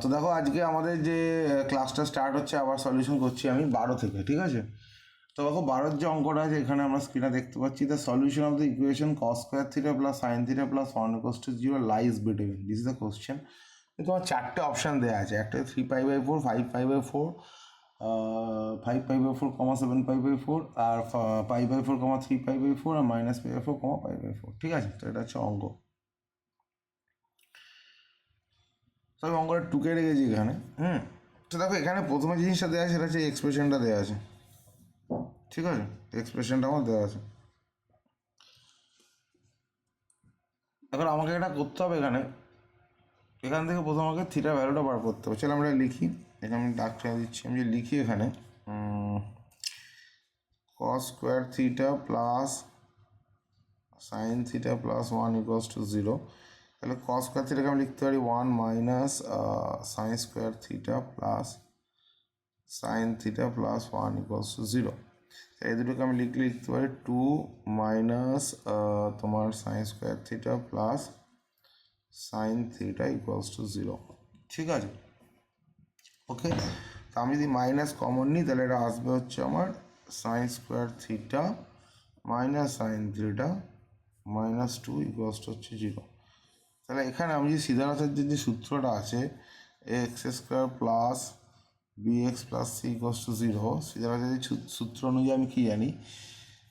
তো দেখো আজকে আমাদের যে ক্লাসটা স্টার্ট হচ্ছে, আবার সলিউশন করছি আমি 12 থেকে, ঠিক আছে? তো দেখো 12 যে অঙ্কটা আছে এখানে আমরা স্ক্রিনে দেখতে পাচ্ছি, the solution of the equation cos square theta plus sine theta plus 1 = 0 lies between, this is the question. তোমার চারটে অপশান দেওয়া আছে, একটা 3π/4, 5π/4, 5π/4, 7π/4, আর π/4, 3π/4, আর -π/4, π/4, ঠিক আছে? তো এটা হচ্ছে অঙ্ক। তো আমি অঙ্কটা টুকে রেখেছি এখানে। তো দেখো এখানে প্রথমে জিনিসটা দেওয়া আছে সেটা হচ্ছে এক্সপ্রেশনটা দেওয়া আছে, ঠিক আছে? এক্সপ্রেশনটা আমার দেওয়া আছে। এখন আমাকে এটা করতে হবে এখান থেকে প্রথম আমাকে থিটা ভ্যালুটা বার করতে হবে। চলো আমরা লিখি, এখানে আমি দাগ টেনে দিচ্ছি। আমি যে লিখি এখানে cos square theta plus sine theta plus 1 = 0, তাহলে cos স্কোয়ার থিটাকে আমি লিখতে পারি 1 minus sine square theta plus sine theta plus 1 = 0। এই দুটোকে আমি লিখতে পারি 2 মাইনাস তোমার sine square theta plus sine theta = 0, ঠিক আছে? ওকে, তো আমি যদি মাইনাস কমন নিই তাহলে এটা আসবে হচ্ছে আমার sine square theta minus sine theta -2 = 0। তাহলে এখানে আমি যে সিধা রাশির যে সূত্রটা আছে x² plus bx plus c = 0, সিধা রাশির সূত্র অনুযায়ী আমি কী জানি,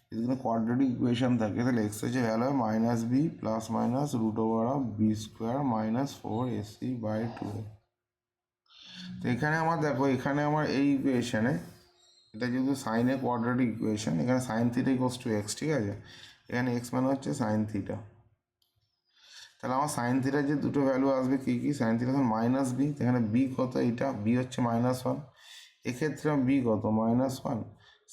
যদি কোনো কোয়াড্রেটিক ইকুয়েশন থাকে তাহলে এক্স এর যে ভ্যালু হয় -b plus minus √b² - 4ac/2। তো এখানে আমার দেখো, এখানে আমার এই ইকুয়েশনে এটা যেহেতু সাইনের কোয়াড্রেটিক ইকুয়েশন, এখানে সাইন থিটা = x, ঠিক আছে? এখানে x মানে হচ্ছে সাইন থিটা। তাহলে আমার সাইন থিটার যে দুটো ভ্যালু আসবে কী কী, সাইন থিটা -b, এখানে b কত, এইটা b হচ্ছে -1, এক্ষেত্রে b কত -1,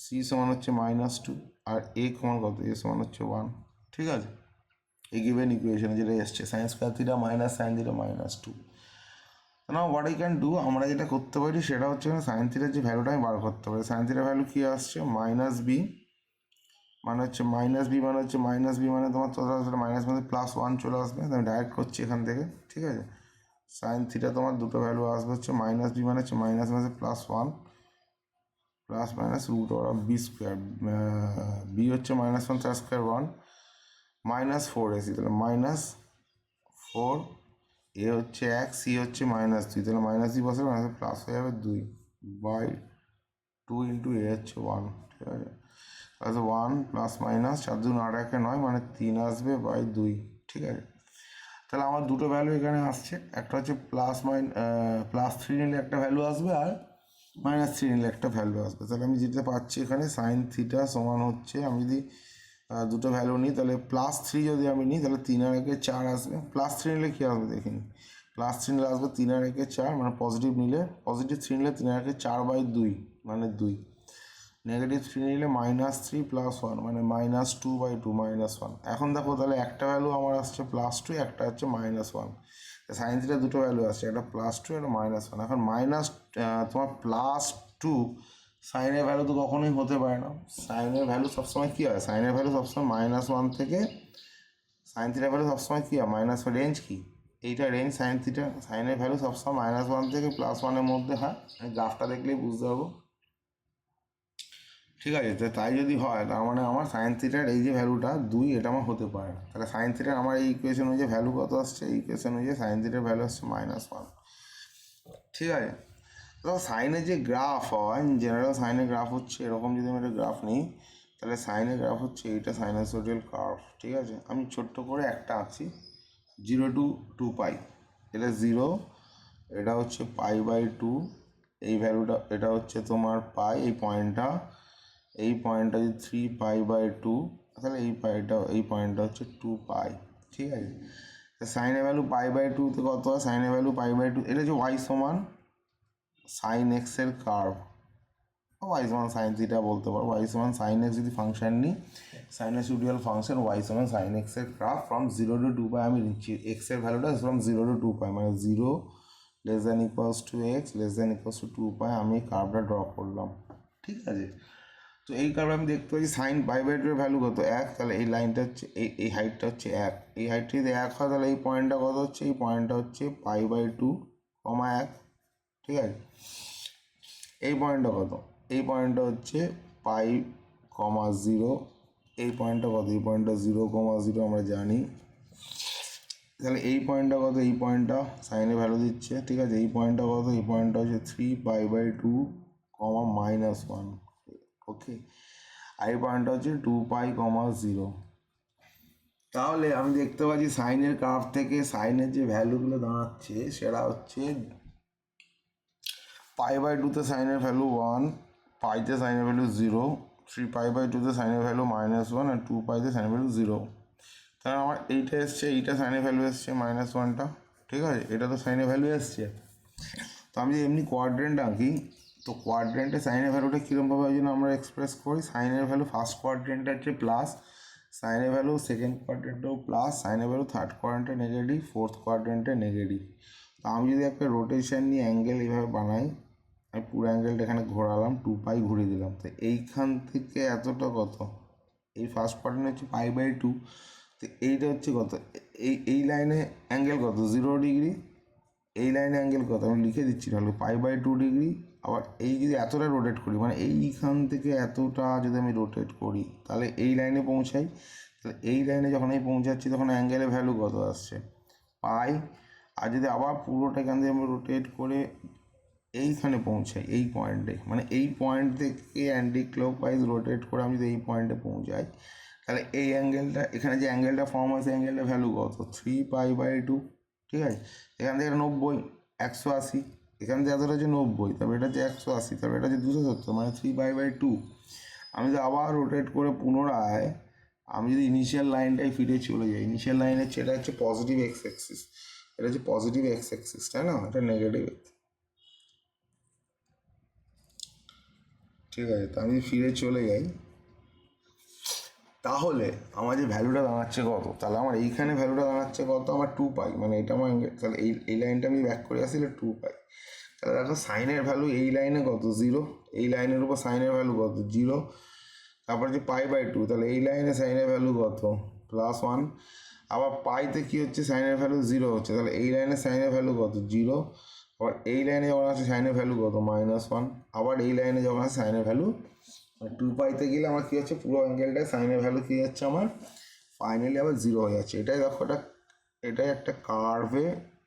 c সমান হচ্ছে -2, আর a সমান কত, a সমান হচ্ছে 1, ঠিক আছে? এই গিভেন ইকুয়েশনে যেটা এসছে sine square theta minus sine theta -2। না হোয়াট আই ক্যান ডু, আমরা যেটা করতে পারি সেটা হচ্ছে সাইন থিটার যে ভ্যালুটা আমি বার করতে পারি। সাইন থিটার ভ্যালু কী আসছে, -b মানে হচ্ছে মানে তোমার তো মাইনাস মানে +1 চলে আসবে। আমি ডাইরেক্ট করছি এখান থেকে, ঠিক আছে? সাইন থিটা তোমার দুটো ভ্যালু আসবে হচ্ছে -b মানে হচ্ছে মাইনাস মানে +1 প্লাস মাইনাস √b², b হচ্ছে -1 তার স্কোয়ার 1 -4ac, তাহলে -4, এ হচ্ছে 1, সি হচ্ছে -2, তাহলে -2 বসে মাইনাস প্লাস হয়ে যাবে 2/2 × a হচ্ছে 1, ঠিক আছে? তাহলে 1 প্লাস মাইনাস 4 2 8 1 9 মানে 3 আসবে /2, ঠিক আছে? তাহলে আমার দুটো ভ্যালু এখানে আসছে, একটা হচ্ছে +3 নিলে একটা ভ্যালু আসবে, আর -3 নিলে একটা ভ্যালু আসবে। তাহলে আমি যেটা পাচ্ছি এখানে সাইন থিটা সমান হচ্ছে, আমি যদি দুটো ভ্যালু নিই তাহলে +3 যদি আমি নিই তাহলে 3 আর 1 4 আসবে। +3 নিলে কী আসবে দেখিনি, +3 নিলে আসবে 3 আর 1 4, মানে পজিটিভ 3 নিলে 3 আর 1 4/2 মানে 2, -3 নিলে -3 + 1 মানে -2/2 -1। এখন দেখো তাহলে একটা ভ্যালু আমার আসছে +2, একটা হচ্ছে -1। সাইন থিটা দুটো ভ্যালু আসছে, একটা +2 একটা -1। এখন তোমার +2 সাইনের ভ্যালু তো কখনোই হতে পারে না। সাইনের ভ্যালু সবসময় কী হয়, সাইনের ভ্যালু সবসময় -1 থেকে, সাইন থিটার ভ্যালু সবসময় কী হয়, রেঞ্জ কী, এইটা রেঞ্জ সাইনের ভ্যালু সবসময় -1 থেকে +1-এর মধ্যে হয়। আমি গ্রাফটা দেখলেই বুঝতে পারবো, ঠিক আছে? তো তাই যদি হয় তার মানে আমার সাইন থিটার এই যে ভ্যালুটা 2, এটা আমার হতে পারে না। তাহলে সাইন থিটার আমার এই ইকুয়েশন অনুযায়ী ভ্যালু কত আসছে, এই ইকুয়েশন অনুযায়ী সাইন থিটার ভ্যালু আসছে -1, ঠিক আছে? তো সাইনের যে গ্রাফ হয়, জেনারেল সাইনের গ্রাফ হচ্ছে এরকম, যদি আমি একটা গ্রাফ নিই তাহলে সাইনের গ্রাফ হচ্ছে এইটা, সাইনোসয়েডাল কার্ভ, ঠিক আছে? আমি ছোট্ট করে একটা আঁকছি, 0 to 2π, এটা 0, এটা হচ্ছে π/2, এই ভ্যালুটা এটা হচ্ছে তোমার পাই, এই পয়েন্টটা যদি 3π/2, তাহলে এই পয়েন্টটা হচ্ছে 2π, ঠিক আছে? সাইনের ভ্যালু π/2 কত হয়, সাইনের ভ্যালু π/2, এটা হচ্ছে y সমান সাইন এক্সের কার্ভ, y সমান সাইন থিটা বলতে পারো। y সমান সাইন এক্স যদি ফাংশন নিই, সাইনোসয়েডাল ফাংশন, y সমান সাইন এক্সের গ্রাফ ফ্রম 0 to 2π আমি নিচ্ছি। এক্সের ভ্যালুটা ফ্রম 0 to 2π, মানে 0 < x < 2π আমি কার্ভটা ড্র করলাম, ঠিক আছে? তো এই কারণে আমি দেখতে পাচ্ছি সাইন π/2 এর ভ্যালু কত, 1, তাহলে এই লাইনটা হচ্ছে এই হাইটটা হচ্ছে 1, এই হাইটটা যদি 1 হয় তাহলে এই পয়েন্টটা কত হচ্ছে, এই পয়েন্টটা হচ্ছে π/2, কমা 1, ঠিক আছে। এই পয়েন্টটা কত? এই পয়েন্টটা হচ্ছে পাই কমা 0। এই পয়েন্টটা কত? এই পয়েন্টটা 0,0 আমরা জানি। তাহলে এই পয়েন্টটা কত? এই পয়েন্টটা সাইনে ভ্যালু দিচ্ছে, ঠিক আছে। এই পয়েন্টটা কত? এই পয়েন্টটা হচ্ছে 3π/2 কমা -1, ওকে। আর এই পয়েন্টটা হচ্ছে 2π,0। তাহলে আমি দেখতে পাচ্ছি সাইনের কার্ভ থেকে সাইনের যে ভ্যালুগুলো দাঁড়াচ্ছে সেটা হচ্ছে π/2তে সাইনের ভ্যালু 1, পাইতে সাইনের ভ্যালু 0, 3π/2তে সাইনের ভ্যালু -1 আর 2πতে সাইনের ভ্যালু 0। তাহলে আমার এইটা এসছে, এইটা সাইনের ভ্যালু এসছে -1টা, ঠিক আছে। এটা তো সাইনের ভ্যালু এসছে। তো আমি যদি এমনি কোয়াড্রেন্ট আঁকি, তো কোয়াড্রেন্টে সাইনের ভ্যালুটা কীরকমভাবে ওই জন্য আমরা এক্সপ্রেস করি, সাইনের ভ্যালু ফার্স্ট কোয়াড্রেন্টে হচ্ছে প্লাস, সাইনের ভ্যালু সেকেন্ড কোয়াড্রেন্টেও প্লাস, সাইনের ভ্যালু থার্ড কোয়াড্রেন্টে নেগেটিভ, ফোর্থ কোয়াড্রেন্টে নেগেটিভ। তো আমি যদি একটা রোটেশন নিয়ে অ্যাঙ্গেল এইভাবে বানাই, আমি পুরো অ্যাঙ্গেলটা এখানে ঘোরালাম, 2π ঘুরিয়ে দিলাম, তো এইখান থেকে এতটা কত? এই ফার্স্ট কোয়াড্রেন্ট হচ্ছে π/2, তো এইটা হচ্ছে কত? এই লাইনে অ্যাঙ্গেল কত? 0 ডিগ্রি। এই লাইনে অ্যাঙ্গেল কত? আমি লিখে দিচ্ছি তাহলে π/2 ডিগ্রি। আবার এই যদি এতটা রোটেট করি, মানে এইখান থেকে এতটা যদি আমি রোটেট করি, তাহলে এই লাইনে পৌঁছাই। তাহলে এই লাইনে যখন আমি পৌঁছাচ্ছি তখন অ্যাঙ্গেলের ভ্যালু কত আসছে? পাই। আর যদি আবার পুরোটা এখান থেকে আমি রোটেট করে এইখানে পৌঁছাই, এই পয়েন্টে, মানে এই পয়েন্ট থেকে অ্যান্টি ক্লকওয়াইজ রোটেট করে আমি যদি এই পয়েন্টে পৌঁছাই, তাহলে এই অ্যাঙ্গেলটা, এখানে যে অ্যাঙ্গেলটা ফর্ম হয় সেই অ্যাঙ্গেলটার ভ্যালু কত? 3π/2, ঠিক আছে। এখান থেকে 90, 180, এখান থেকে এতটা হচ্ছে 90, তারপরে এটা হচ্ছে 180, তারপরে এটা হচ্ছে 270, মানে 3π/2। আমি যদি আবার রোটেট করে পুনরায় আমি যদি ইনিশিয়াল লাইনটাই ফিরে চলে যাই, ইনিশিয়াল লাইনের হচ্ছে, এটা হচ্ছে পজিটিভ এক্স অ্যাক্সিস, এটা হচ্ছে পজিটিভ এক্স অ্যাক্সিস, তাই না? এটা নেগেটিভ, ঠিক আছে। তো আমি ফিরে চলে যাই, তাহলে আমার যে ভ্যালুটা দাঁড়াচ্ছে কত? তাহলে আমার এইখানে ভ্যালুটা দাঁড়াচ্ছে কত? আমার 2π, মানে এটা আমার তাহলে এই লাইনটা আমি ব্যাক করে আসলে 2π। তাহলে দেখো সাইনের ভ্যালু এই লাইনে কত? 0। এই লাইনের উপর সাইনের ভ্যালু কত? 0। তারপরে যে π/2, তাহলে এই লাইনে সাইনের ভ্যালু কত? +1। আবার পাইতে কী হচ্ছে? সাইনের ভ্যালু 0 হচ্ছে, তাহলে এই লাইনে সাইনের ভ্যালু কত? 0। আবার এই লাইনে যখন আছে সাইনের ভ্যালু কত? -1। আবার এই লাইনে যখন আছে সাইনের ভ্যালু 2πতে গেলে আমার কী হচ্ছে? পুরো অ্যাঙ্গেলটায় সাইনের ভ্যালু কী হচ্ছে আমার? ফাইনালি আবার 0 হয়ে যাচ্ছে। এটাই দেখো, এটাই একটা কার্ভে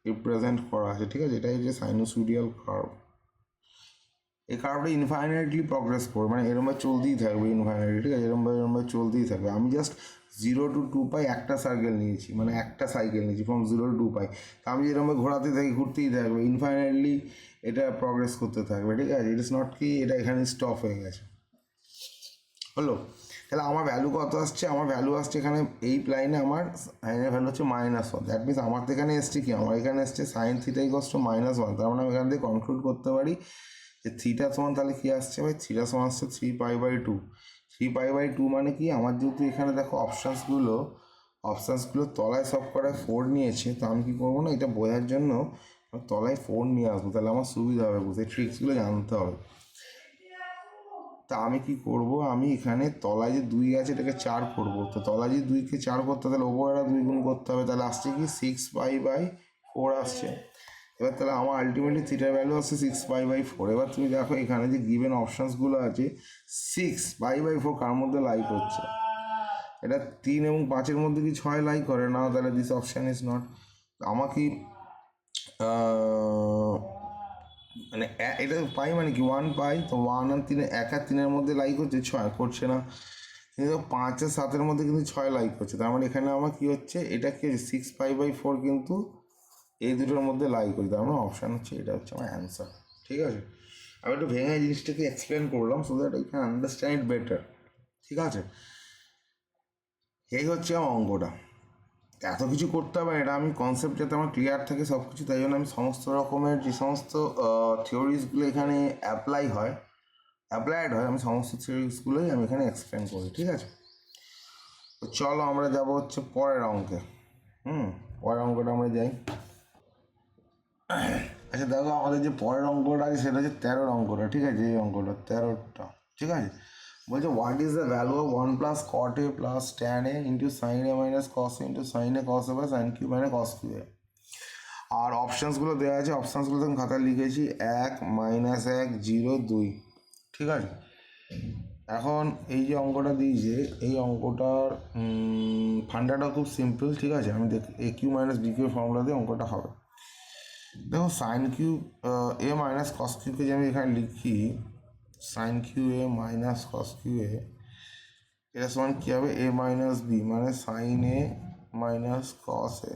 রিপ্রেজেন্ট করা আছে, ঠিক আছে। এটাই যে সাইনোসুডিয়াল কার্ভ। এই কার্ভটা ইনফাইনাইটলি প্রগ্রেস করবে, মানে এরমভাবে চলতেই থাকবে ইনফাইনাইটলি, ঠিক আছে। এরমভাবে চলতেই থাকবে। আমি জাস্ট 0 to 2π একটা সার্কেল নিয়েছি, মানে একটা সাইকেল নিয়েছি ফ্রম 0 to 2π। তা আমি এরমভাবে ঘোরাতে থাকি, ঘুরতেই থাকবে ইনফাইনাইটলি, এটা প্রগ্রেস করতে থাকবে, ঠিক আছে। ইট ইস নট কি এটা এখানে স্টপ হয়ে গেছে, হলো। তাহলে আমার ভ্যালু কত আসছে? আমার ভ্যালু আসছে এখানে এই লাইনে আমার সাইনের ভ্যালু হচ্ছে -1। দ্যাট মিনস আমার তো এখানে এসছে কি? আমার এখানে এসছে সাইন থিটা ইকুয়ালস টু -1। তার মানে আমি এখান থেকে কনক্লুড করতে পারি যে থিটা সমান তাহলে কী আসছে ভাই? থিটা সমান আসছে 3π/2। 3π/2 মানে কি? আমার যেহেতু এখানে দেখো অপশানসগুলো তলায় সব করায় 4 নিয়েছে, তো আমি কী করবো না, এটা বোঝার জন্য তলায় 4 নিয়ে আসবো, তাহলে আমার সুবিধা হবে বুঝতে, ট্রিক্সগুলো জানতে হবে। তা আমি কি করব? আমি এখানে তলায় যে 2 আছে এটাকে 4 করব। তো তলায় যে 2কে 4 করতে, তাহলে ওপরে 2 গুণ করতে হবে, তাহলে আসছে কি 6π/4 আসছে। এবার তাহলে আমার আলটিমেটলি থিটার ভ্যালু আসছে 6π/4। এবার তুমি দেখো এখানে যে গিভেন অপশানসগুলো আছে, 6π/4 কার মধ্যে লাই করছে? এটা 3 এবং 5-এর মধ্যে কি 6 লাই করে না? তাহলে দিস অপশান ইজ নট। আমাকে মানে এটা পাই মানে কি 1 পাই, তো 1 আর 3, 1 আর 3-এর মধ্যে লাইক হচ্ছে, 6 করছে না। কিন্তু 5 আর 7-এর মধ্যে কিন্তু 6 লাইক হচ্ছে। তার মানে এখানে আমার কী হচ্ছে? এটা কি হচ্ছে? 6π/4 কিন্তু এই দুটোর মধ্যে লাইক হচ্ছে। তার মানে অপশান হচ্ছে, এটা হচ্ছে আমার অ্যান্সার, ঠিক আছে। আমি একটু ভেঙে জিনিসটাকে এক্সপ্লেন করলাম so that you can understand it better, ঠিক আছে। এই হচ্ছে আমার অঙ্কটা। এত কিছু করতে হবে, এটা আমি কনসেপ্ট যাতে আমার ক্লিয়ার থাকে সব কিছু, তাই জন্য আমি সমস্ত রকমের যে সমস্ত থিওরিজগুলো এখানে অ্যাপ্লাইড হয়, আমি সমস্ত থিওরিজগুলোই আমি এখানে এক্সপ্লেন করি, ঠিক আছে। তো চলো আমরা যাব হচ্ছে পরের অঙ্কে। পরের অঙ্কটা আমরা যাই। আচ্ছা দেখো, আমাদের যে পরের অঙ্কটা আছে সেটা হচ্ছে 13 অঙ্কটা, ঠিক আছে। এই অঙ্কটা 13টা, ঠিক আছে। বলছে what is the value of 1 + cot a + tan a * sin a - cos a * sin a cos a + sin q - cos q a। আর অপশানসগুলো দেওয়া আছে, অপশানসগুলো তখন খাতায় লিখেছি 1 -1 0 2, ঠিক আছে। এখন এই যে অঙ্কটা দিয়েছে, এই অঙ্কটার ফান্ডাটা খুব সিম্পল, ঠিক আছে। আমি a q minus b q formula দিয়ে অঙ্কটা হবে। দেখো সাইন কিউ এ মাইনাস কস কিউকে যে আমি এখানে লিখি sine Q A minus cos Q a, এটা সমান কী হবে, এ মাইনাস বি মানে sine A minus cos a,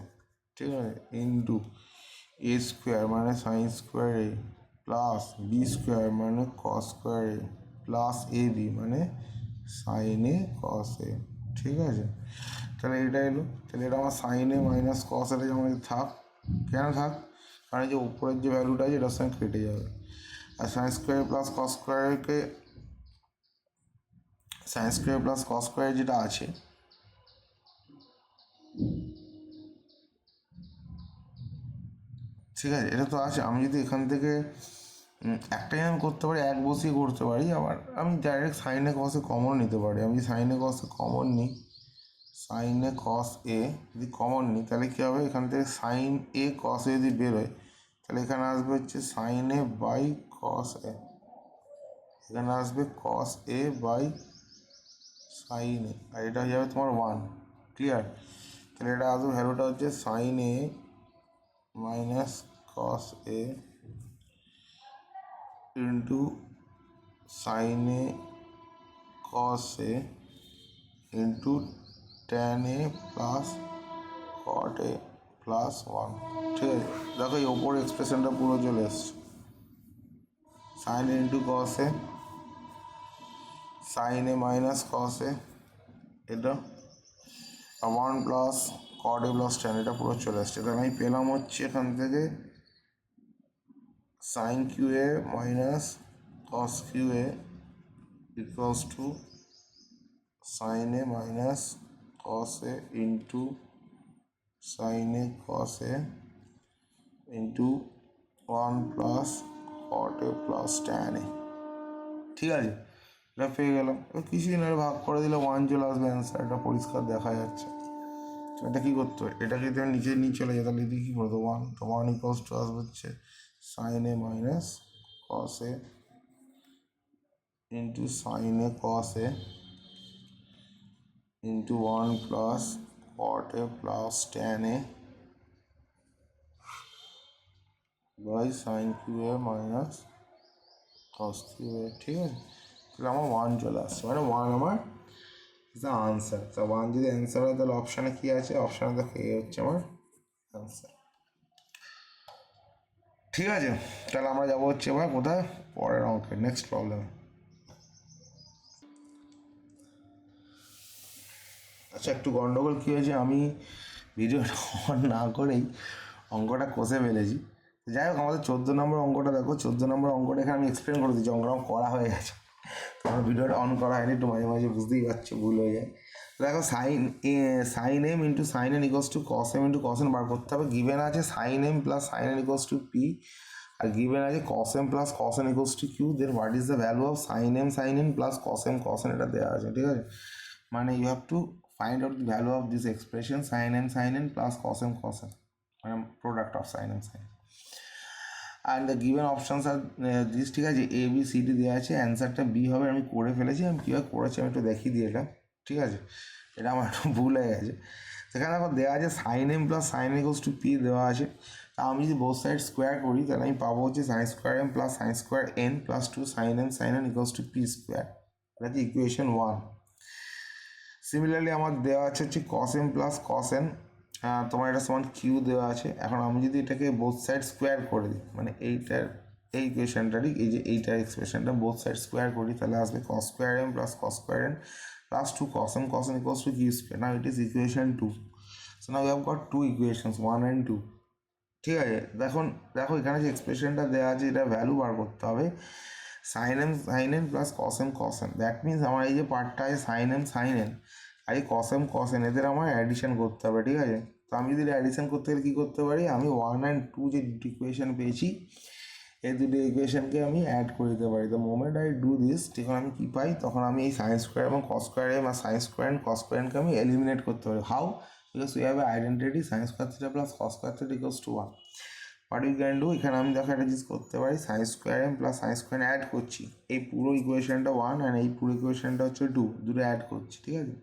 ঠিক আছে, ইন্টু এ স্কোয়ার মানে sine square a plus b square মানে cos square a plus a b মানে সাইন এ কস এ, ঠিক আছে। তাহলে এটা এলো, তাহলে এটা আমার সাইন এ মাইনাস কস এটা যেমন থাক, কেন থাক, কারণ এই যে উপরের যে ভ্যালুটা আছে এটার সঙ্গে কেটে যাবে। আর সাইন স্কোয়ার প্লাস কস স্কোয়ারকে sine square plus cos square যেটা আছে, ঠিক আছে, এটা তো আছে। আমি যদি এখান থেকে একটাই আমি করতে পারি, এক বসিয়ে করতে পারি, আবার আমি ডাইরেক্ট সাইনে কসে কমন নিতে পারি। আমি সাইনে কসে কমন নিই, সাইনে কস এ যদি কমন নিই তাহলে কী হবে, এখান থেকে সাইন এ কস এ যদি বেরোয় তাহলে এখানে আসবে হচ্ছে সাইন এ বাই কস এ, এখানে আসবে কস এ বাই সাইন এ, আর এটা হয়ে যাবে তোমার 1, ক্লিয়ার। তাহলে এটা আসবে ভ্যালুটা হচ্ছে sine A minus cos A into sine A cos A into tan A plus cot A plus 1, ঠিক আছে। দেখো এই ওপর এক্সপ্রেশনটা পুরো চলে এসছে, সাইন এ ইন্টু কস এ, সাইন এ মাইনাস কস এ, এটা 1 প্লাস কট এ প্লাস ট্যান, এটা পুরো চলে আসছে। তাহলে আমি পেলাম হচ্ছে এখান থেকে sine Q A minus cos Q A equals to sine A minus cos A into sine A cos A into 1 plus cot A plus tan A, ঠিক আছে। এটা পেয়ে গেলাম। এবার কিছুদিন আগে ভাগ করে দিলে 1 চলে আসবে অ্যান্সার, এটা পরিষ্কার দেখা যাচ্ছে। এটা কী করতে হবে, এটাকে যদি নিচে নিয়ে চলে যায় তাহলে এদিকে কী করতো 1, তো 1 ইকুয়ালস টু আসবে হচ্ছে sine A minus cos A into sine A cos A into 1 plus cot A plus tan a by sine Q A minus cos Q a, ঠিক আছে। তাহলে আমার 1 চলে আসছে, মানে 1 আমার দ্য আনসার। তা 1 যদি অ্যান্সার হয় তাহলে অপশানে কী আছে, অপশানে দেখো এ হচ্ছে আমার অ্যান্সার, ঠিক আছে। তাহলে আমরা যাবো হচ্ছে এবার কোথায়, পরের অঙ্কের নেক্সট প্রবলেমে। আচ্ছা, একটু গন্ডগোল কী হয়েছে, আমি ভিডিওটা অন না করেই অঙ্কটা কষে ফেলেছি। যাই হোক, আমাদের 14 নম্বর অঙ্কটা দেখো, 14 নম্বর অঙ্কটা এখানে আমি এক্সপ্লেন করে দিচ্ছি, অঙ্কটা করা হয়ে গেছে, তোমার ভিডিওটা অন করা হয়নি, একটু মাঝে মাঝে বুঝতেই পারছো ভুল হয়ে যায়। দেখো sine m into sine n equals to cos m into cos n বার করতে হবে। গিভেন আছে sine M plus sine n equals to p, আর গিভেন আছে cos M plus cos n equals to q. Then what is the value of sine n plus cos n, এটা দেওয়া আছে, ঠিক আছে। মানে you have to find out the value of this expression sine n plus cos N, মানে product of sine N. And the given options are this, ঠিক আছে, A B C D দেওয়া আছে, অ্যান্সারটা বি হবে। আমি করে ফেলেছি, আমি কীভাবে করেছি আমি একটু দেখিয়ে দিয়ে এলাম, ঠিক আছে। এটা আমার একটু ভুল হয়ে গেছে। সেখানে এখন দেওয়া আছে sine M plus sine equals to P দেওয়া আছে। তা আমি যদি বোথ সাইড স্কোয়ার করি তাহলে আমি পাবো হচ্ছে sine square M plus sine square N plus 2 sine N equals to P square, এটা হচ্ছে ইকুয়েশন 1। সিমিলারলি আমার দেওয়া আছে হচ্ছে cos M plus cos N, তোমার এটা সমান কিউ দেওয়া আছে। এখন আমি যদি এটাকে বোথ সাইড স্কোয়ার করে দিই, মানে এইটার এই ইকুয়েশনটারই এই যে এইটার এক্সপ্রেশনটা বোথ সাইড স্কোয়ার করি, তাহলে আসবে cos square M plus cos square N plus 2 cos N equals to Q square. Now it is equation 2। So now you have got 2 equations 1 and 2, ঠিক আছে। দেখো এখানে যে এক্সপ্রেশনটা দেওয়া আছে এটা ভ্যালু বার করতে হবে sign n plus cos N, that means আমার এই যে পার্টটা আছে সাইন এন আর এই কস এন এদের আমার অ্যাডিশন করতে হবে, ঠিক আছে। তো আমি যদি অ্যাডিশন করতে গেলে কী করতে পারি, আমি 1 and 2 যে দুটো ইকুয়েশন পেয়েছি এই দুটো ইকুয়েশনকে আমি অ্যাড করে দিতে পারি। The moment I do this, তখন আমি কী পাই, তখন আমি এই সাইন স্কোয়ার এবং কস স্কোয়ার এম আর sine square and cos square এনকে আমি এলিমিনেট করতে পারি। How, because we have an identity sin square theta plus cos square theta equals to 1. What we can do, এখানে আমি দেখো একটা জিনিস করতে পারি, sin square m plus sin square add করছি, এই পুরো ইকুয়েশনটা 1 আর এই পুরো ইকুয়েশনটা হচ্ছে 2, দুটো অ্যাড করছি, ঠিক আছে।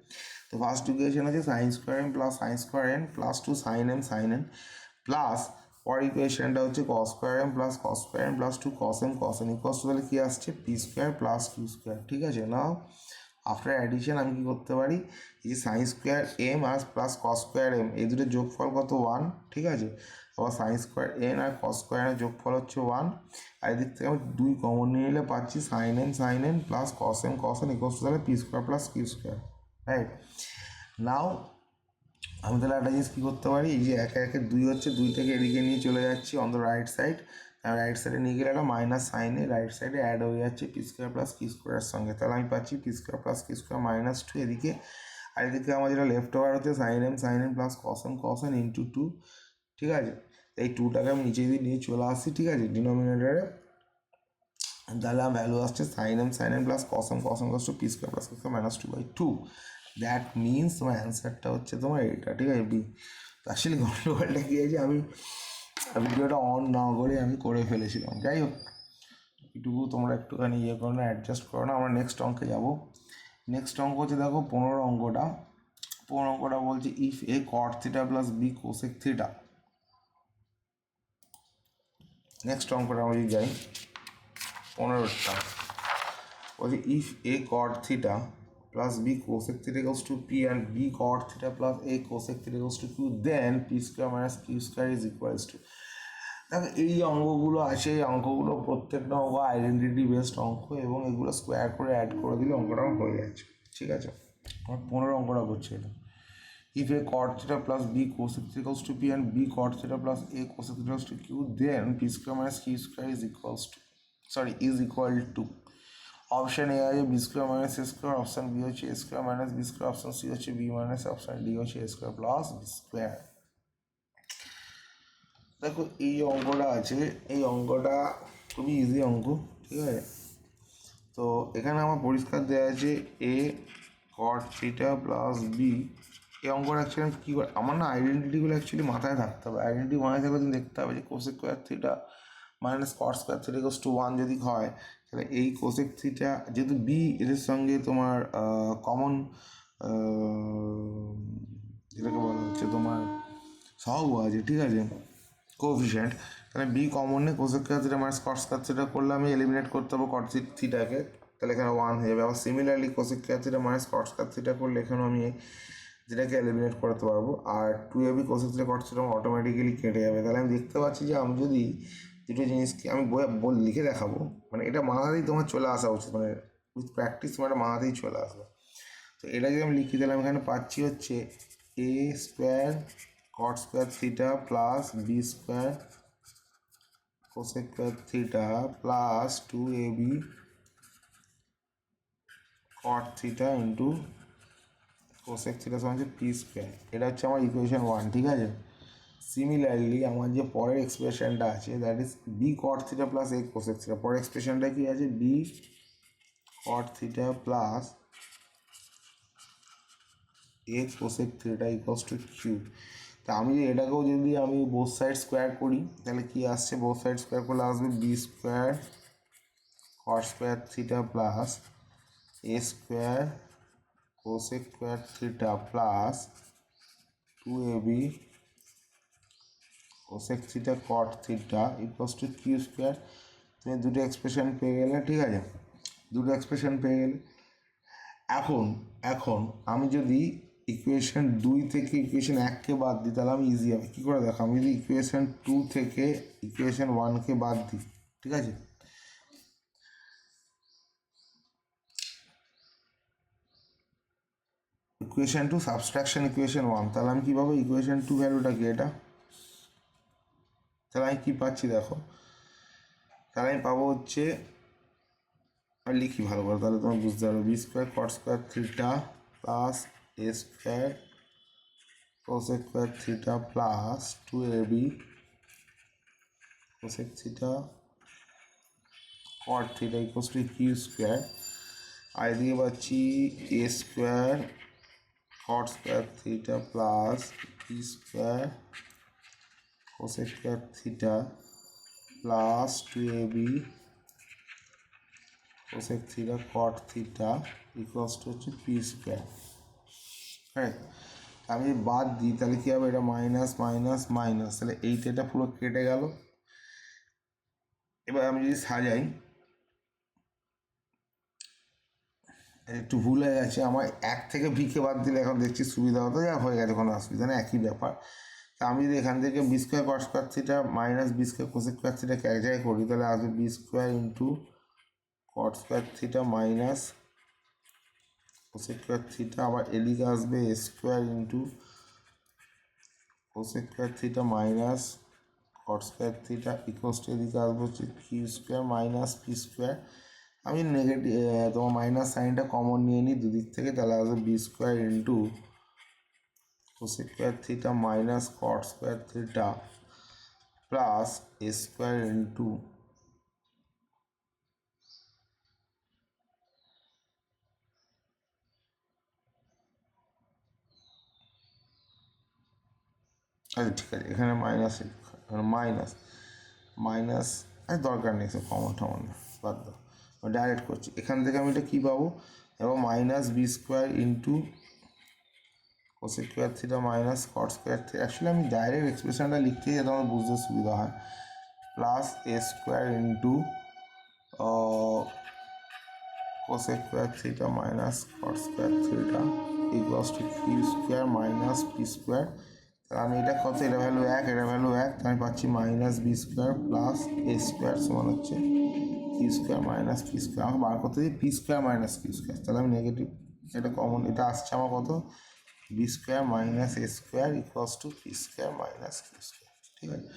তো ফার্স্ট ইকুয়েশন হচ্ছে sin square m plus sin square n plus 2 sin m sin n plus পর ইকুয়েশনটা হচ্ছে cos square m plus cos square n plus 2 cos m cos n equals to তাহলে কী আসছে p square plus q square, ঠিক আছে। Now after addition আমি কী করতে পারি, এই যে সাইন স্কোয়ার এম আর প্লাস কস স্কোয়ার এম এই দুটোর যোগফল কত 1, ঠিক আছে। আবার সাইন স্কোয়ার এন আর কস স্কোয়ারের যোগফল হচ্ছে 1, আর এদিক থেকে আমি 2 কমন নিয়ে নিলে পাচ্ছি sine n plus cos m equals to তাহলে p square plus Q square, right. Now আমি তাহলে একটা জিনিস কী করতে পারি, এই যে একে একে 2 হচ্ছে, 2 থেকে এদিকে নিয়ে চলে যাচ্ছি on the right side, right সাইডে নিয়ে গেলে একটা মাইনাস সাইনে রাইট সাইডে অ্যাড হয়ে যাচ্ছে পি স্কোয়ার প্লাস কিউ স্কোয়ারের সঙ্গে, তাহলে আমি পাচ্ছি P square plus Q square minus 2 এদিকে, আর এদিকে আমার যেটা লেফট ওভার হচ্ছে sine M plus cos N into 2, ঠিক আছে। এই 2টাকে আমি নিচে দিয়ে নিয়ে চলে আসছি, ঠিক আছে, ডিনোমিনেটারে, তাহলে আমার ভ্যালু আসছে sine M plus cos M cos two P square plus Q square minus 2/2, that means তোমার অ্যান্সারটা হচ্ছে তোমার এটা, ঠিক আছে, বি। আসলে গন্ডগোলটা কী আছে, আমি ভিডিওটা অন না করে আমি করে ফেলেছিলাম, যাই হোক এটুকু তোমরা একটুখানি ইয়ে করো না, অ্যাডজাস্ট করো না। আমরা নেক্সট অঙ্কে যাব। নেক্সট অঙ্ক হচ্ছে দেখো 15 অঙ্কটা বলছে if A cot theta plus B cosec theta. Next অঙ্কটা আমরা যদি যাই 15টা, বলছে if A cot theta plus b cosec theta equals to p and b cot theta plus a cosec theta equals to q, then p square minus q square is equals to। দেখো এই অঙ্কগুলো আছে, এই অঙ্কগুলো প্রত্যেকটা অঙ্ক identity based অঙ্ক এবং এগুলো স্কোয়ার করে অ্যাড করে দিলে অঙ্কটা হয়ে যাচ্ছে, ঠিক আছে। আমার 15 অঙ্কটা করছে এটা। If A cot theta plus b cosec theta equals to p and b cot theta plus a cosec theta equals to q, then p square minus q square is equal to option a আছে b square minus এ square, option b হচ্ছে a square minus B square, option c হচ্ছে b minus, option d হচ্ছে a square plus b square. দেখো এই অঙ্কটা আছে, এই অঙ্কটা খুবই ইজি অঙ্ক, ঠিক আছে। তো এখানে আমার পরিষ্কার দেওয়া আছে এ কট থিটা প্লাস বি। এই অঙ্কটা অ্যাকচুয়ালি কী করে, আমার না আইডেন্টিটিগুলো অ্যাকচুয়ালি মাথায় থাকতে হবে, আইডেন্টিটি মাথায় থাকলে তুমি দেখতে হবে যে cosec square theta minus cot square theta equals two 1 যদি হয়, তাহলে এই কোসেক থিটা যেহেতু বি এদের সঙ্গে তোমার কমন যেটাকে বলা হচ্ছে তোমার সহগ আছে, ঠিক আছে, কোএফিশিয়েন্ট, তাহলে বি কমন নেই, cosec square theta minus cot square theta করলে আমি এলিমিনেট করতে হবে কট থিটাকে, তাহলে এখানে 1 হয়ে যাবে। আবার similarly cosec square theta minus cot square theta করলে এখানেও আমি যেটাকে এলিমিনেট করতে পারবো, আর 2ab cosec theta cot theta automatically কেটে যাবে। তাহলে আমি দেখতে পাচ্ছি যে আমি যদি দুটো জিনিসকে আমি লিখে দেখাবো, মানে এটা মাথাতেই তোমার চলে আসা উচিত, মানে উইথ প্র্যাকটিস তোমার মাথাতেই চলে আসবে। তো এটা যদি আমি লিখি তাহলে আমি এখানে পাচ্ছি হচ্ছে a square cot square theta plus b square cosec square theta plus 2ab cot theta into cosec theta সমান হচ্ছে পি স্কোয়ার। এটা হচ্ছে আমার ইকুয়েশন 1, ঠিক আছে। সিমিলারলি আমার যে পরের এক্সপ্রেশনটা আছে that is B cot theta plus A cosec theta, পরের এক্সপ্রেশনটা কি আছে B cot theta plus A cosec theta equals to Q. তা আমি এটাকেও যদি আমি বোথ সাইড স্কোয়ার করি তাহলে কি আসছে, বোথ সাইড স্কোয়ার করলে আসবে B square cot square theta plus A square cosec square theta plus 2ab cosec theta cot theta equals to Q square. তুমি দুটো এক্সপ্রেশন পেয়ে গেলে, ঠিক আছে, দুটো এক্সপ্রেশন পেয়ে গেলে। এখন আমি যদি ইকুয়েশন 2 থেকে ইকুয়েশন 1কে বাদ দিই তাহলে আমি ইজি হবে। কী করে দেখো, আমি যদি ইকুয়েশন 2 থেকে ইকুয়েশন 1কে বাদ দিই, ঠিক আছে, ইকুয়েশন 2 সাবস্ট্রাকশন ইকুয়েশন 1, তাহলে আমি কী পাবো, ইকুয়েশন 2 ভ্যালুটা কি এটা, তাহলে আমি কী পাচ্ছি দেখো, তাহলে আমি পাবো হচ্ছে, আর লিখি ভালো করে তাহলে তোমার বুঝতে পারবে, b square cot square theta plus A square cosec square theta plus 2ab cosec theta cot theta equals to Q square. আর এদিকে পাচ্ছি a square cot square theta plus p square cosec square theta plus 2ab cosec theta cot theta equals to হচ্ছে p square। হ্যাঁ, আমি যদি বাদ দিই তাহলে কী হবে, এটা মাইনাস মাইনাস মাইনাস, তাহলে এইটা পুরো কেটে গেল। এবার আমি যদি সাজাই, একটু ভুল হয়ে গেছে আমার, 1 থেকে বিকে বাদ দিলে এখন দেখছি সুবিধা হতো, যা হয়ে গেছে কোনো অসুবিধা নেই, একই ব্যাপার। তা আমি যদি এখান থেকে b square cos square theta minus B square cosec square থিটাকে এক জায়গায় করি, তাহলে আসবে B square into cot square theta minus cosec square theta, আবার এদিকে আসবে a square into cosec square theta minus cot square theta equals to এদিকে আসবে হচ্ছে Q square minus P square. আমি নেগেটিভ তোমার মাইনাস সাইনটা কমন নিয়ে নিই দুদিক থেকে, তাহলে আসবে B square into cosec square theta minus cot square theta plus এ স্কোয়ার ইন্টু আচ্ছা ঠিক আছে, এখানে মাইনাস মাইনাস মাইনাস দরকার নেই, সব কমন টমন বাদ দাও, ডাইরেক্ট করছি। এখান থেকে আমি এটা কী পাবো, এবং minus B square into cosec square theta minus cot square theta, actually আমি ডাইরেক্ট এক্সপ্রেশনটা লিখতেই যাতে আমার বুঝতে সুবিধা হয়, plus A square into cosec square theta minus cot square theta equals to Q square minus P square. আমি এটা কত, এটা ভ্যালু 1, এটা ভ্যালু 1, আমি পাচ্ছি মাইনাস বি স্কোয়ার প্লাস এ স্কোয়ার সমান হচ্ছে Q square minus P square. আমাকে বার করতে দিই P square minus Q square, তাহলে আমি নেগেটিভ, এটা কমন, এটা আসছে আমার কত, B square minus A square equals to P square minus Q square. ঠিক আছে,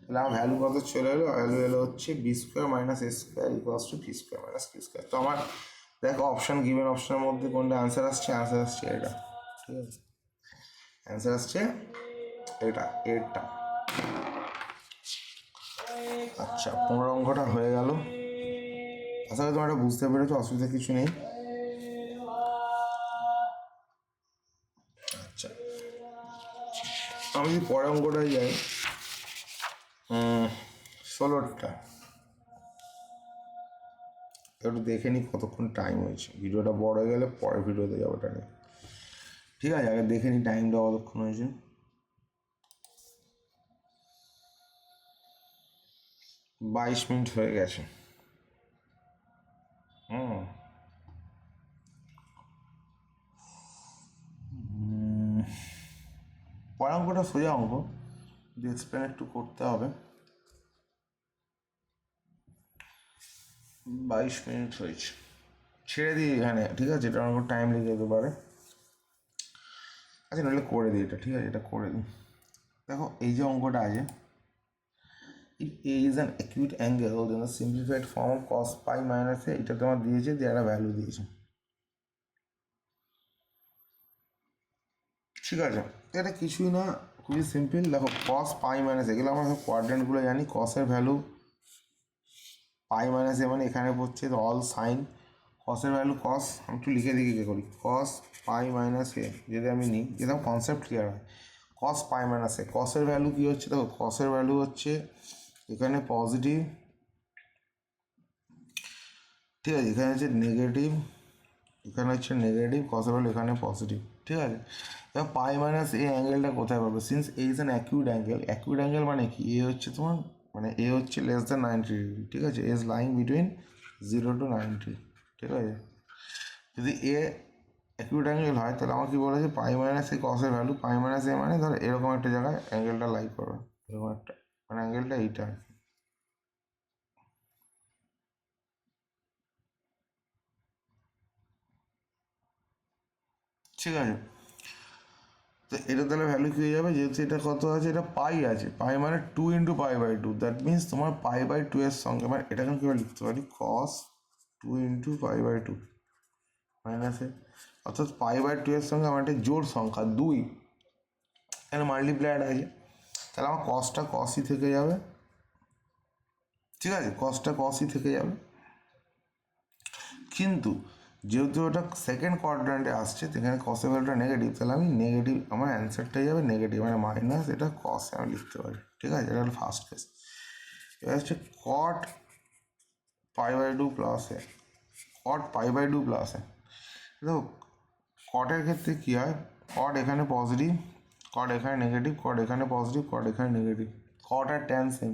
তাহলে আমার ভ্যালু কত চলে এলো, ভ্যালু এলো হচ্ছে B square minus A square equals to P square minus Q square. তো আমার দেখো অপশান, গিভেন অপশানের মধ্যে কোনটা অ্যান্সার আসছে, অ্যান্সার আসছে এটা। ঠিক আছে, অ্যান্সার আসছে এটা, এরটা। আচ্ছা, 15 অঙ্কটা হয়ে গেল, আশা করি তোমরা এটা বুঝতে পেরেছো, অসুবিধা কিছু নেই। আচ্ছা, আমি যদি পরের অঙ্কটায় যাই, 16টা একটু দেখে নিই কতক্ষণ টাইম হয়েছে, ভিডিওটা বড় হয়ে গেলে পরের ভিডিওতে যাবো এটা নিয়ে। ঠিক আছে, আগে দেখে নিই টাইমটা কতক্ষণ হয়েছে। 22 মিনিট হয়ে গেছে। পরের অঙ্কটা সোজা অঙ্ক, যদি এক্সপ্লেন একটু করতে হবে। 22 মিনিট হয়েছে, ছেড়ে দিই এখানে। ঠিক আছে, এটা অনেক টাইম লেগে যেতে পারে। আচ্ছা, নাহলে করে দিই এটা, ঠিক আছে, এটা করে দিই। দেখো এই যে অঙ্কটা আছে, if a is an acute angle then the simplified form of cos pi minus a, এটা তোমার দিয়েছে, দিয়ে একটা ভ্যালু দিয়েছে। ঠিক আছে, এটা কিছুই না, খুবই সিম্পল। দেখো cos pi minus a, এগুলো আমরা সব কোয়াড্রেন্টগুলো জানি, cos-এর ভ্যালু পাই মাইনাস এ মানে এখানে পড়ছে অল সাইন, কসের ভ্যালু কস, আমি একটু লিখে দিকে কী করি, কস পাই মাইনাস এ যদি আমি নিই, যেটা কনসেপ্ট ক্লিয়ার হয়, কস পাই মাইনাস এ, কসের ভ্যালু কী হচ্ছে, দেখো কসের ভ্যালু হচ্ছে এখানে পজিটিভ, ঠিক আছে, এখানে হচ্ছে নেগেটিভ, এখানে হচ্ছে নেগেটিভ, কসের ভ্যালু এখানে পজিটিভ। ঠিক আছে, এবার পাই মাইনাস এই অ্যাঙ্গেলটা কোথায় পাবে, since A is an acute angle, acute angle মানে কি, এ হচ্ছে তোমার, মানে এ হচ্ছে লেস দ্যান 90 ডিগ্রি। ঠিক আছে, এজ লাইং বিটুইন 0 to 90। ঠিক আছে, যদি এ অ্যাকিউট অ্যাঙ্গেল হয় তাহলে আমার কী বলেছে, পাই মাইনাস এই কসের ভ্যালু, পাই মাইনাস এ মানে ধর এরকম একটা জায়গায় অ্যাঙ্গেলটা লাই করবে, এরকম একটা, মানে অ্যাঙ্গেলটা এইটা আর কি। ঠিক আছে, তো এটা তাহলে ভ্যালু কী হয়ে যাবে, যেহেতু এটা কত আছে, এটা পাই আছে, পাই মানে 2 into pi by 2, that means তোমার পাই বাই 2 এর সঙ্গে, মানে এটাকে আমি কীভাবে লিখতে পারি, কস 2 ইন্টু পাই বাই 2 মাইনাসে, অর্থাৎ পাই বাই 2 এর সঙ্গে আমার একটা জোড় সংখ্যা 2, এখানে মাল্টিপ্লায়ার আছে, তাহলে আমার কসটা কসই থেকে যাবে। ঠিক আছে, কসটা কসই থেকে যাবে, কিন্তু যেহেতু ওটা সেকেন্ড কোয়াড্রেন্টে আসছে এখানে কসের ভ্যালুটা নেগেটিভ, তাহলে আমি নেগেটিভ, আমার অ্যান্সারটাই যাবে নেগেটিভ, মানে মাইনাস এটা কসে আমি লিখতে পারি। ঠিক আছে, এটা হলো ফার্স্ট কেস। এবার হচ্ছে কট π/2 প্লাস এ, কট π/2 প্লাস এ। দেখো কটের ক্ষেত্রে কী হয়, কট এখানে পজিটিভ, কট এখানে নেগেটিভ, কট এখানে পজিটিভ, কট এখানে নেগেটিভ, কট আর ট্যান সেম।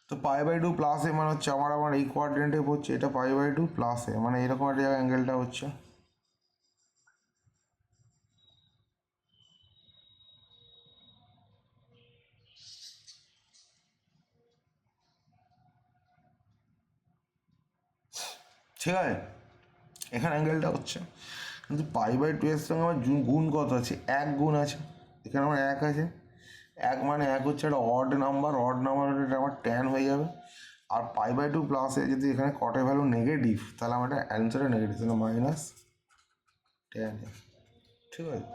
তো π/2 প্লাস এ মানে হচ্ছে আমার এই কোয়াড্রেন্টে পড়ছে, এটা π/2 প্লাস এ, মানে এরকম একটা জায়গায় অ্যাঙ্গেলটা হচ্ছে। ঠিক আছে, এখানে অ্যাঙ্গেলটা হচ্ছে, কিন্তু π/2 এর সঙ্গে আমার গুণ কত আছে, এক গুণ আছে, এখানে আমার এক আছে, এক মানে এক হচ্ছে একটা অড নাম্বার, অড নাম্বার এটা আমার ট্যান হয়ে যাবে। আর π/2 প্লাসে যদি এখানে কটের ভ্যালু নেগেটিভ, তাহলে আমার এটা অ্যান্সারটা নেগেটিভ, তাহলে মাইনাস ট্যান। ঠিক আছে,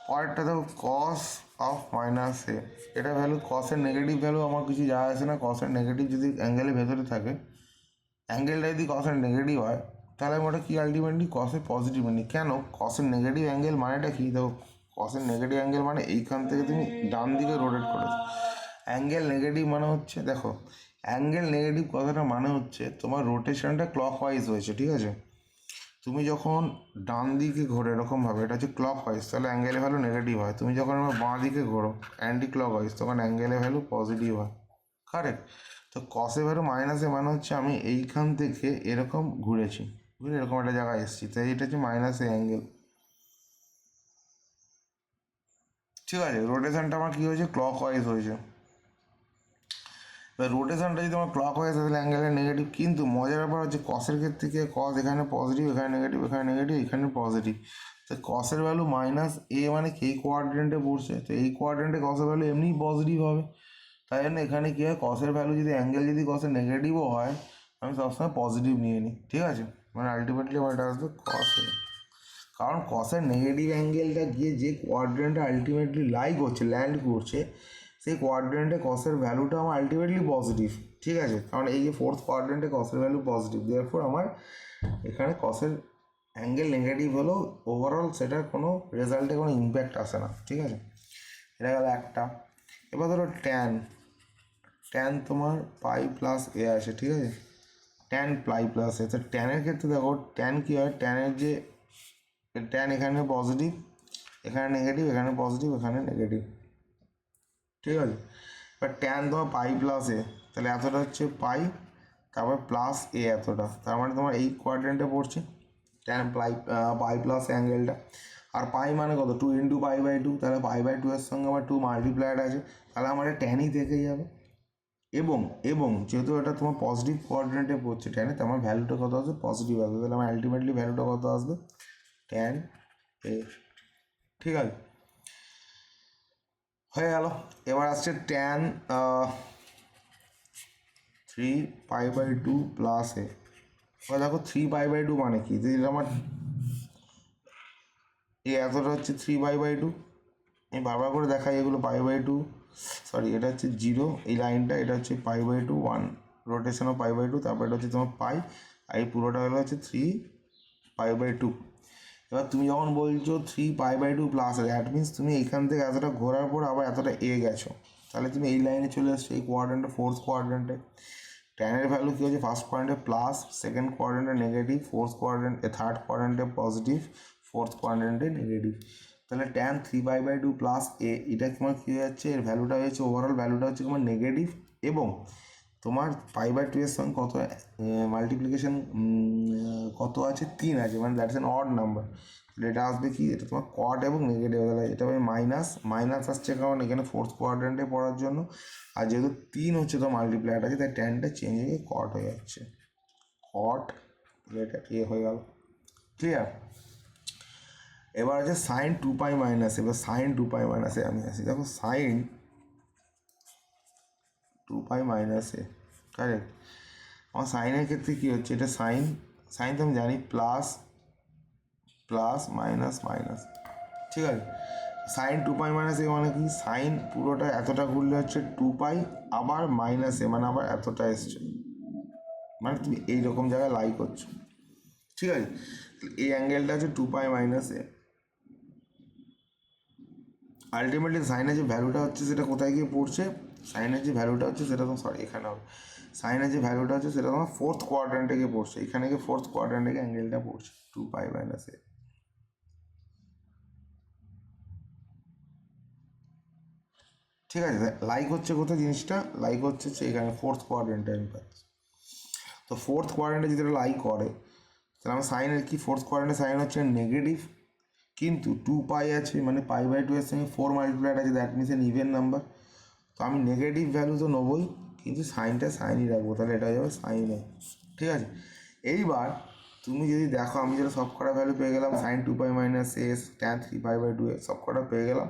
পরেরটা দেখো কস অফ মাইনাস এ, এটা ভ্যালু কসের নেগেটিভ ভ্যালু আমার কিছু যায় আসে না, কসের নেগেটিভ যদি অ্যাঙ্গেলের ভেতরে থাকে, অ্যাঙ্গেলটা যদি কসের নেগেটিভ হয়, তাহলে আমি ওটা কি আলটিমেটলি কসের পজিটিভ নিই। কেন কসের নেগেটিভ অ্যাঙ্গেল মানেটা কি, দেখো কসের নেগেটিভ অ্যাঙ্গেল মানে এইখান থেকে তুমি ডান দিকে রোটেট করেছো, অ্যাঙ্গেল নেগেটিভ মানে হচ্ছে, দেখো অ্যাঙ্গেল নেগেটিভ কথাটা মানে হচ্ছে তোমার রোটেশনটা ক্লক ওয়াইজ হয়েছে। ঠিক আছে, তুমি যখন ডান দিকে ঘোরো এরকমভাবে, এটা হচ্ছে ক্লক ওয়াইজ, তাহলে অ্যাঙ্গেলের ভ্যালু নেগেটিভ হয়। তুমি যখন আমার বাঁ দিকে ঘোরো অ্যান্টি ক্লক ওয়াইজ, তখন অ্যাঙ্গেলের ভ্যালু পজিটিভ হয়। কারেক্ট। তো কসে ভ্যালু মাইনাসে মানে হচ্ছে আমি এইখান থেকে এরকম ঘুরেছি, বুঝলি, এরকম একটা জায়গায় এসেছি, তাই এটা হচ্ছে মাইনাসে অ্যাঙ্গেল। ঠিক আছে, রোটেশনটা আমার কী হয়েছে, ক্লক ওয়াইজ হয়েছে। এবার রোটেশনটা যদি আমার ক্লক ওয়াইজ তাহলে অ্যাঙ্গেলের নেগেটিভ, কিন্তু মজার ব্যাপার হচ্ছে কসের ক্ষেত্রে কি, কস এখানে পজিটিভ, এখানে নেগেটিভ, এখানে নেগেটিভ, এখানে পজিটিভ, তো কসের ভ্যালু মাইনাস এ মানে কি এই কোয়াড্রেন্টে পড়ছে, তো এই কোয়াড্রেন্টে কসের ভ্যালু এমনিই পজিটিভ হবে। তাই জন্য এখানে কী হয়, কসের ভ্যালু যদি অ্যাঙ্গেল যদি কসের নেগেটিভও হয়, আমি সবসময় পজিটিভ নিয়ে নিই। ঠিক আছে, মানে আলটিমেটলি আমার এটা আসবে কস এ, কারণ কসের নেগেটিভ অ্যাঙ্গেলটা গিয়ে যে কোয়াড্রেন্টে আলটিমেটলি লাই করছে, ল্যান্ড করছে, সেই কোয়াড্রেন্টে কসের ভ্যালুটা আমার আলটিমেটলি পজিটিভ। ঠিক আছে, কারণ এই যে ফোর্থ কোয়াড্রেন্টে কসের ভ্যালু পজিটিভ, দেয়ারফর আমার এখানে কসের অ্যাঙ্গেল নেগেটিভ হলেও ওভারঅল সেটার কোনো রেজাল্টে কোনো ইম্প্যাক্ট আসে না। ঠিক আছে, এটা গেল একটা। এবার ধরো ট্যান, ট্যান তোমার পাই প্লাস এ আসে। ঠিক আছে, ট্যান পাই প্লাস এ, তো ট্যানের ক্ষেত্রে দেখো ট্যান কী হয়, ট্যানের যে ট্যান এখানে পজিটিভ, এখানে নেগেটিভ, এখানে পজিটিভ, এখানে নেগেটিভ। ঠিক আছে, এবার ট্যান তোমার পাই প্লাস এ, তাহলে এতটা হচ্ছে পাই, তারপর প্লাস এ এতটা, তার মানে তোমার এই কোয়াড্রেন্টে পড়ছে ট্যান পাই প্লাস অ্যাঙ্গেলটা। আর পাই মানে কত, 2 × π/2, তাহলে π/2 এর সঙ্গে আমার 2 মাল্টিপ্লায়ার আছে, তাহলে আমার ট্যানই থেকে যাবে। এবং এবং যেহেতু এটা তোমার পজিটিভ কোয়াড্রেন্টে পড়ছে ট্যানে, তো আমার ভ্যালুটা কত আসবে, পজিটিভ আসবে, তাহলে আমার আলটিমেটলি ভ্যালুটা কত আসবে, ট্যান এ। ঠিক আছে, হয়ে গেল। এবার আসছে ট্যান 3π/2 প্লাস এ। এবার দেখো 3π/2 মানে কি, যে এটা আমার এই এতটা হচ্ছে 3π/2, আমি বারবার করে দেখাই এগুলো π/2, সরি এটা হচ্ছে 0, এই লাইনটা এটা হচ্ছে π/2, 1 রোটেশন অফ π/2, তারপর এটা হচ্ছে তোমার পাই, আর এই পুরোটা হলো হচ্ছে 3π/2। এবার তুমি যখন বলছো 3π/2 প্লাস, দ্যাট মিনস তুমি এখান থেকে এতটা ঘোরার পর আবার এতটা এ গেছো, তাহলে তুমি এই লাইনে চলে আসছো, এই কোয়াড্রেন্টে, ফোর্থ কোয়াড্রেন্টে। ট্যানের ভ্যালু কী হচ্ছে, ফার্স্ট কোয়াড্রেন্টে প্লাস, সেকেন্ড কোয়াড্রেন্টে নেগেটিভ, ফোর্থ কোয়াড্রেন্টে, থার্ড কোয়াড্রেন্টে পজিটিভ, ফোর্থ কোয়াড্রেন্টে নেগেটিভ। তাহলে ট্যান 3π/2 প্লাস এ, এটা তোমার কী হয়ে যাচ্ছে, এর ভ্যালুটা হচ্ছে, ওভারঅল ভ্যালুটা হচ্ছে তোমার নেগেটিভ, এবং তোমার π/2 এর সঙ্গে কত মাল্টিপ্লিকেশন কত আছে, 3 আছে, মানে দ্যাটস অ্যান অড নাম্বার। তাহলে এটা আসবে কি, এটা তোমার কট এবং নেগেটিভ, তাহলে এটা হবে মাইনাস, মাইনাস আসছে কারণ এখানে ফোর্থ কোয়াড্রেন্টে পড়ার জন্য, আর যেহেতু 3 হচ্ছে তো মাল্টিপ্লায়ার আছে, তাই ট্যানটা চেঞ্জ হয়ে কট হয়ে যাচ্ছে, কট, এটা এ হয়ে গেল। ক্লিয়ার। এবার আছে সাইন 2π মাইনাস, এবার সাইন 2π মাইনাসে আমি আসি। দেখো সাইন 2π মাইনাস এ, কারেক্ট। আমার সাইনের ক্ষেত্রে কী হচ্ছে, এটা সাইন, সাইন তো আমি জানি প্লাস প্লাস মাইনাস মাইনাস। ঠিক আছে, সাইন 2π মাইনাস এ মানে কি, সাইন পুরোটা এতটা ঘুরলে হচ্ছে 2π, আবার মাইনাস এ মানে আবার এতটা এসছে, মানে তুমি এইরকম জায়গায় লাই করছো। ঠিক আছে, এই অ্যাঙ্গেলটা হচ্ছে 2π মাইনাস এ। আলটিমেটলি সাইনের যে ভ্যালুটা হচ্ছে সেটা কোথায় গিয়ে পড়ছে, সাইনের যে ভ্যালুটা হচ্ছে সেটা তো সরি এখানে হবে, সাইনের যে ভ্যালুটা হচ্ছে সেটা তোমার ফোর্থ কোয়াড্র্যান্টে গিয়ে পড়ছে, এখানে গিয়ে ফোর্থ কোয়াড্র্যান্টে গিয়ে অ্যাঙ্গেলটা পড়ছে 2π মাইনাস এ। ঠিক আছে, লাইক হচ্ছে কোথায় জিনিসটা, লাইক হচ্ছে এখানে ফোর্থ কোয়াড্রেন্টে আমি পাচ্ছি। তো ফোর্থ কোয়াড্রেন্টে যদি লাইক করে তাহলে আমার সাইনের কি, ফোর্থ কোয়াড্রেন্টে সাইন হচ্ছে নেগেটিভ, কিন্তু 2π আছে মানে π/2 এর সঙ্গে 4 মাল্টিপ্লাইড আছে, that means N even number. তো আমি নেগেটিভ ভ্যালু তো নেবই, কিন্তু সাইনটা সাইনই রাখবো, তাহলে এটা হয়ে যাবে সাইন এ। ঠিক আছে, এইবার তুমি যদি দেখো আমি যেটা সব কটা ভ্যালু পেয়ে গেলাম, সাইন 2π মাইনাস এস, ট্যান 3π/2 সব কটা পেয়ে গেলাম।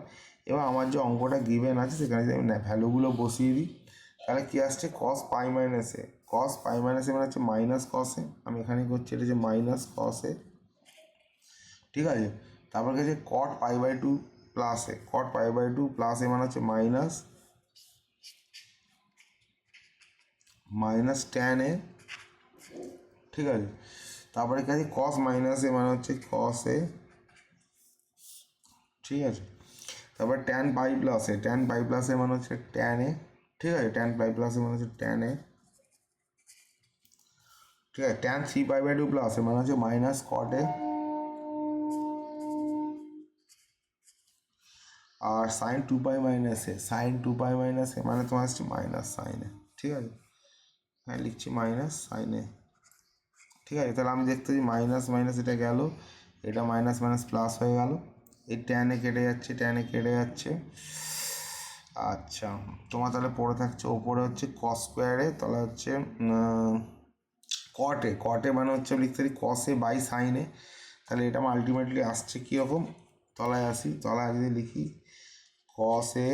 এবার আমার যে অঙ্কটা গিভেন আছে সেখানে যদি আমি ভ্যালুগুলো বসিয়ে দিই তাহলে কী আসছে, cos π মাইনাস এ, cos π মাইনাস এ মানে হচ্ছে মাইনাস cos এ, আমি এখানে করছি এটা যে মাইনাস cos এ। ঠিক আছে, তারপর গেছে cot π/2 প্লাস এ, cot π/2 প্লাস এ মানে হচ্ছে মাইনাস ট্যান এ। ঠিক আছে, তারপরে কাছে cos মাইনাস এ মানে হচ্ছে cos এ। ঠিক আছে, তারপর ট্যান পাই প্লাস এ, ট্যান পাই প্লাস এ মানে হচ্ছে ট্যান এ। ঠিক আছে, ট্যান পাই প্লাস এ মানে হচ্ছে ট্যান এ। ঠিক আছে, ট্যান 3π/2 প্লাস এ মানে হচ্ছে মাইনাস কট এ। আর সাইন 2π মাইনাস এ, সাইন 2π মাইনাস এ মানে তোমার আসছে মাইনাস সাইন এ। ঠিক আছে, হ্যাঁ লিখছি মাইনাস সাইন এ। ঠিক আছে, তাহলে আমি দেখতে পাচ্ছি মাইনাস মাইনাস এটা গেল, এটা মাইনাস মাইনাস প্লাস হয়ে গেল, এই ট্যানে কেটে যাচ্ছে, ট্যানে কেটে যাচ্ছে। আচ্ছা, তোমার তাহলে পড়ে থাকছে ওপরে হচ্ছে কস স্কোয়ারে, তাহলে হচ্ছে কটে, কটে মানে হচ্ছে লিখতে পারি কসে বাই সাইনে। তাহলে এটা আমার আলটিমেটলি আসছে কীরকম, তলায় আসি, তলায় যদি লিখি cos A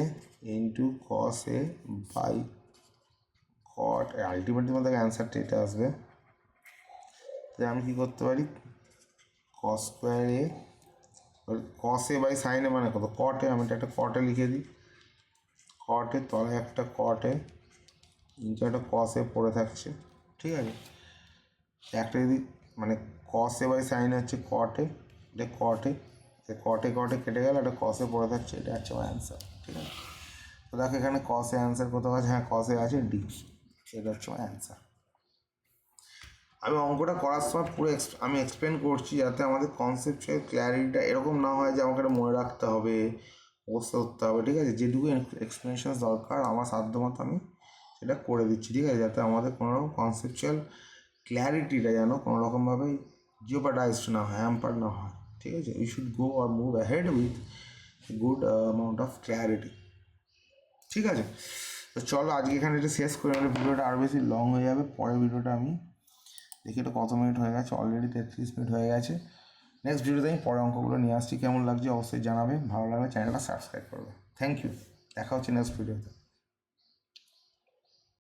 into cos A by cot, ultimately তোমাদের অ্যান্সারটা এটা আসবে। তাই আমি কী করতে পারি, কস square A, cos A by সাইনে মানে কত, কটে, আমি এটা একটা কটে লিখে দিই, কটে তলায় একটা কটে, নিচে একটা কসে পড়ে থাকছে। ঠিক আছে, একটা যদি মানে কসে বাই সাইনে হচ্ছে কটে, এটা কটে, কটে কটে কেটে গেলে একটা কসে পড়ে থাকছে, এটা হচ্ছে আমার অ্যান্সার। ঠিক আছে, তো দেখো এখানে কসে অ্যান্সার কোথাও আছে, হ্যাঁ কসে আছে ডি, এটা হচ্ছে আমার অ্যান্সার। আমি অঙ্কটা করার সময় পুরো আমি এক্সপ্লেন করছি যাতে আমাদের কনসেপচুয়াল ক্ল্যারিটিটা এরকম না হয় যে আমাকে এটা মনে রাখতে হবে, মুখস্থ করতে হবে। ঠিক আছে, যেটুকু এক্সপ্লেনেশন দরকার আমার সাধ্যমতো আমি সেটা করে দিচ্ছি। ঠিক আছে, যাতে আমাদের কোনো রকম কনসেপচুয়াল ক্ল্যারিটিটা যেন কোনো রকমভাবে জিওপারডাইজড না হয়, হ্যাম্পার না হয়। ঠিক আছে, we should go or move ahead with good amount of clarity. ঠিক আছে, তো চলো আজকে এখানে এটা শেষ করে, মানে ভিডিওটা আরও বেশি লং হয়ে যাবে। পরের ভিডিওটা আমি দেখি এটা কত মিনিট হয়ে গেছে, অলরেডি 33 মিনিট হয়ে গেছে। নেক্সট ভিডিওতে আমি পরে অঙ্কগুলো নিয়ে আসছি, কেমন লাগছে অবশ্যই জানাবে, ভালো লাগলে চ্যানেলটা সাবস্ক্রাইব করবে। থ্যাংক ইউ, দেখা হচ্ছে নেক্সট ভিডিওতে।